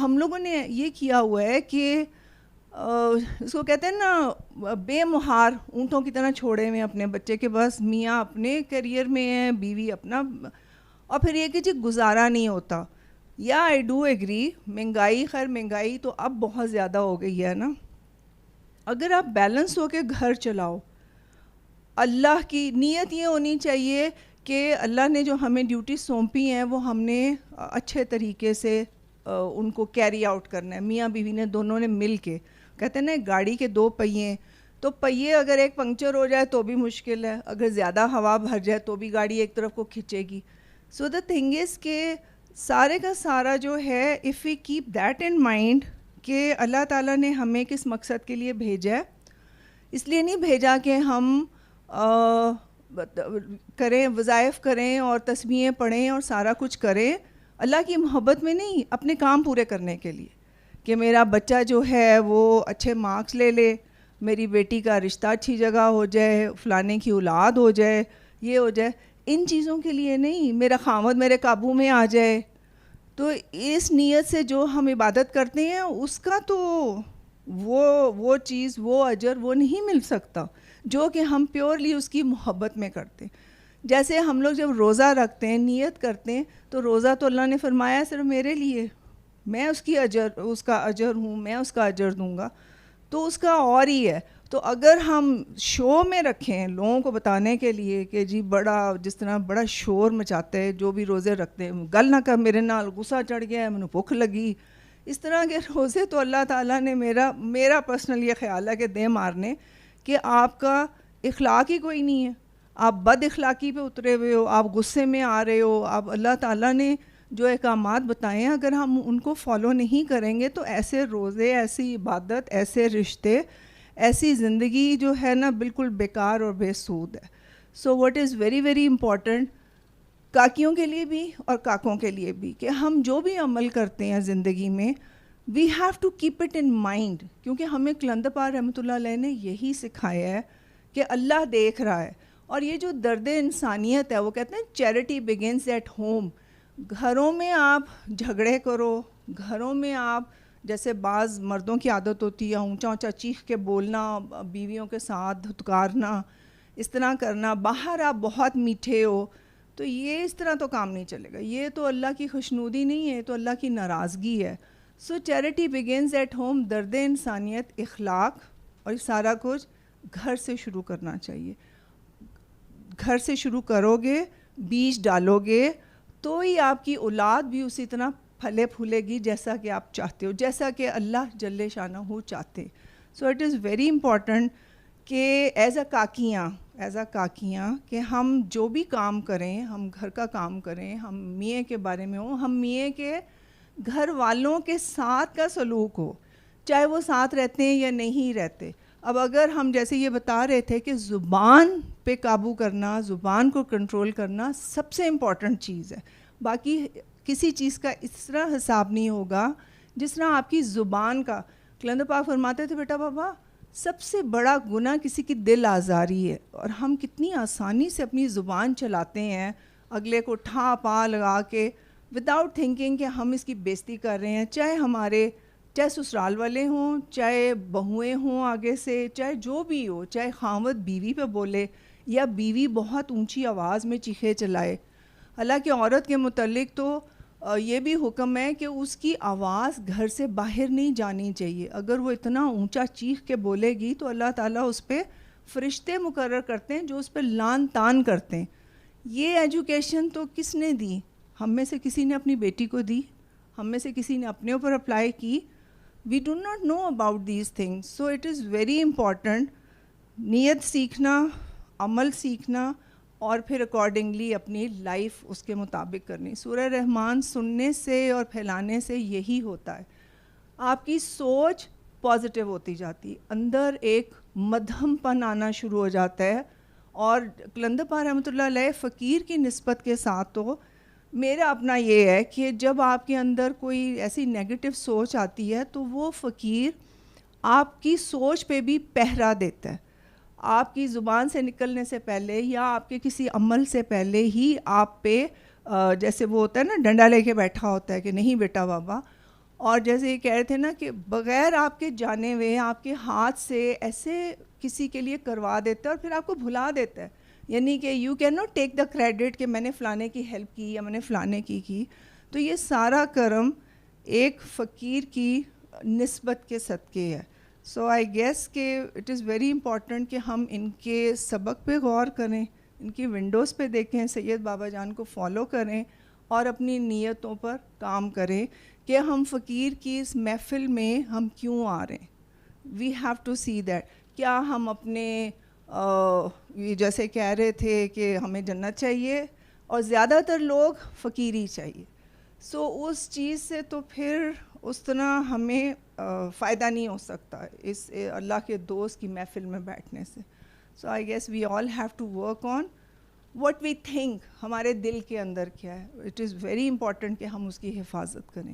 ہم لوگوں نے یہ کیا ہوا ہے کہ اس کو کہتے ہیں نا بے مہار اونٹوں کی طرح چھوڑے ہوئے اپنے بچے کے بس میاں اپنے کیریئر میں ہیں, بیوی اپنا, اور پھر یہ کہ جی گزارا نہیں ہوتا. یا آئی ڈو ایگری, مہنگائی, خیر مہنگائی تو اب بہت زیادہ ہو گئی ہے نا, اگر آپ بیلنس ہو کے گھر چلاؤ, اللہ کی نیت یہ ہونی چاہیے کہ اللہ نے جو ہمیں ڈیوٹی سونپی ہیں وہ ہم نے اچھے طریقے سے ان کو کیری آؤٹ کرنا ہے. میاں بیوی نے دونوں نے مل کے, کہتے ہیں نا گاڑی کے دو پہیے, تو پہیے اگر ایک پنکچر ہو جائے تو بھی مشکل ہے, اگر زیادہ ہوا بھر جائے تو بھی گاڑی ایک طرف کو کھینچے گی. سو دا تھنگ از کہ سارے کا سارا جو ہے, if we keep that in mind کہ اللہ تعالیٰ نے ہمیں کس مقصد کے لیے بھیجا ہے, اس لیے نہیں بھیجا کہ ہم کریں, وظائف کریں اور تسبیحیں پڑھیں اور سارا کچھ کریں, اللہ کی محبت میں نہیں, اپنے کام پورے کرنے کے لیے کہ میرا بچہ جو ہے وہ اچھے مارکس لے لے, میری بیٹی کا رشتہ اچھی جگہ ہو جائے, فلانے کی اولاد ہو جائے, یہ ہو جائے, ان چیزوں کے لیے نہیں, میرا خاوند میرے قابو میں آ جائے. تو اس نیت سے جو ہم عبادت کرتے ہیں اس کا تو وہ چیز, وہ اجر وہ نہیں مل سکتا جو کہ ہم پیورلی اس کی محبت میں کرتے. جیسے ہم لوگ جب روزہ رکھتے ہیں, نیت کرتے ہیں, تو روزہ تو اللہ نے فرمایا صرف میرے لیے, میں اس کا اجر ہوں, میں اس کا اجر دوں گا, تو اس کا اور ہی ہے. تو اگر ہم شو میں رکھیں لوگوں کو بتانے کے لیے کہ جی بڑا, جس طرح بڑا شور مچاتے ہیں جو بھی روزے رکھتے ہیں, گل نہ کر میرے نال, غصہ چڑھ گیا ہے, مجھے بھوک لگی, اس طرح کے روزے تو اللہ تعالیٰ نے, میرا پرسنل یہ خیال ہے کہ دے مارنے کہ آپ کا اخلاق ہی کوئی نہیں ہے, آپ بد اخلاقی پہ اترے ہوئے ہو, آپ غصے میں آ رہے ہو. آپ اللہ تعالیٰ نے جو احکامات بتائے ہیں اگر ہم ان کو فالو نہیں کریں گے تو ایسے روزے, ایسی عبادت, ایسے رشتے, ایسی زندگی جو ہے نا بالکل بیکار اور بے سود ہے. So what is very very important کاکیوں کے لیے بھی اور کاکوں کے لیے بھی کہ ہم جو بھی عمل کرتے ہیں زندگی میں we have to keep it in mind, کیونکہ ہمیں قلندر پاک رحمۃ اللہ علیہ نے یہی سکھایا ہے کہ اللہ دیکھ رہا ہے. اور یہ جو درد انسانیت ہے, وہ کہتے ہیں چیریٹی بگنز ایٹ ہوم. گھروں میں آپ جھگڑے کرو, گھروں میں آپ, جیسے بعض مردوں کی عادت ہوتی ہے اونچا اونچا چیخ کے بولنا, بیویوں کے ساتھ دھتکارنا, اس طرح کرنا, باہر آپ بہت میٹھے ہو, تو یہ اس طرح تو کام نہیں چلے گا. یہ تو اللہ کی خوشنودی نہیں ہے, تو اللہ کی ناراضگی ہے. سو چیریٹی بگنز ایٹ ہوم, درد انسانیت, اخلاق اور یہ سارا کچھ گھر سے شروع کرنا چاہیے. گھر سے شروع کرو گے, بیج ڈالو گے, تو ہی آپ کی اولاد بھی اسی طرح پھلے پھولے گی جیسا کہ آپ چاہتے ہو, جیسا کہ اللہ جل شانہ چاہتے. So it is very important کہ ایز اے کاکیاں کہ ہم جو بھی کام کریں, ہم گھر کا کام کریں, ہم میاں کے بارے میں ہوں, ہم میاں کے گھر والوں کے ساتھ کا سلوک ہو, چاہے وہ ساتھ رہتے ہیں یا نہیں رہتے. اب اگر ہم جیسے یہ بتا رہے تھے کہ زبان پہ قابو کرنا, زبان کو کنٹرول کرنا سب سے امپورٹنٹ چیز ہے, باقی کسی چیز کا اس طرح حساب نہیں ہوگا جس طرح آپ کی زبان کا. قلندر پاک فرماتے تھے بیٹا بابا سب سے بڑا گناہ کسی کی دل آزاری ہے, اور ہم کتنی آسانی سے اپنی زبان چلاتے ہیں اگلے کو ٹھا پا لگا کے وداؤٹ تھنکنگ کہ ہم اس کی بےزتی کر رہے ہیں, چاہے سسرال والے ہوں, چاہے بہویں ہوں آگے سے, چاہے جو بھی ہو, چاہے خاوند بیوی پہ بولے یا بیوی بہت اونچی آواز میں چیخے چلائے. حالانکہ عورت کے متعلق تو یہ بھی حکم ہے کہ اس کی آواز گھر سے باہر نہیں جانی چاہیے. اگر وہ اتنا اونچا چیخ کے بولے گی تو اللہ تعالیٰ اس پہ فرشتے مقرر کرتے ہیں جو اس پہ لان تان کرتے ہیں. یہ ایجوکیشن تو کس نے دی؟ ہم میں سے کسی نے اپنی بیٹی کو دی, ہم میں سے کسی نے اپنے اوپر اپلائی کی. We do not know about these things. So it is very important نیت سیکھنا, عمل سیکھنا, اور پھر اکارڈنگلی اپنی لائف اس کے مطابق کرنی. سورہ رحمان سننے سے اور پھیلانے سے یہی ہوتا ہے, آپ کی سوچ پازیٹیو ہوتی جاتی ہے, اندر ایک مدھم پن آنا شروع ہو جاتا ہے. اور قلندر پاک رحمۃ اللہ علیہ فقیر کی نسبت کے ساتھ تو میرا اپنا یہ ہے کہ جب آپ کے اندر کوئی ایسی نیگیٹو سوچ آتی ہے تو وہ فقیر آپ کی سوچ پہ بھی پہرا دیتا ہے. آپ کی زبان سے نکلنے سے پہلے یا آپ کے کسی عمل سے پہلے ہی آپ پہ جیسے وہ ہوتا ہے نا ڈنڈا لے کے بیٹھا ہوتا ہے کہ نہیں بیٹا بابا, اور جیسے یہ کہہ رہے تھے نا کہ بغیر آپ کے جانے ہوئے آپ کے ہاتھ سے ایسے کسی کے لیے کروا دیتا ہے اور پھر آپ کو بھلا دیتا ہے. یعنی کہ you can not take the credit کہ میں نے فلانے کی ہیلپ کی یا میں نے فلانے کی. تو یہ سارا کرم ایک فقیر کی نسبت کے صدقے ہے. سو آئی گیس کہ اٹ از ویری امپورٹنٹ کہ ہم ان کے سبق پہ غور کریں, ان کی ونڈوز پہ دیکھیں, سید بابا جان کو فالو کریں اور اپنی نیتوں پر کام کریں کہ ہم فقیر کی اس محفل میں ہم کیوں آ رہے ہیں. We have to see that. کیا ہم اپنے یہ جیسے کہہ رہے تھے کہ ہمیں جنت چاہیے اور زیادہ تر لوگ فقیری چاہیے. سو اس چیز سے تو پھر اس طرح ہمیں فائدہ نہیں ہو سکتا اس اللہ کے دوست کی محفل میں بیٹھنے سے. So I guess we all have to work on what we think, ہمارے دل کے اندر کیا ہے. اٹ از ویری امپورٹنٹ کہ ہم اس کی حفاظت کریں.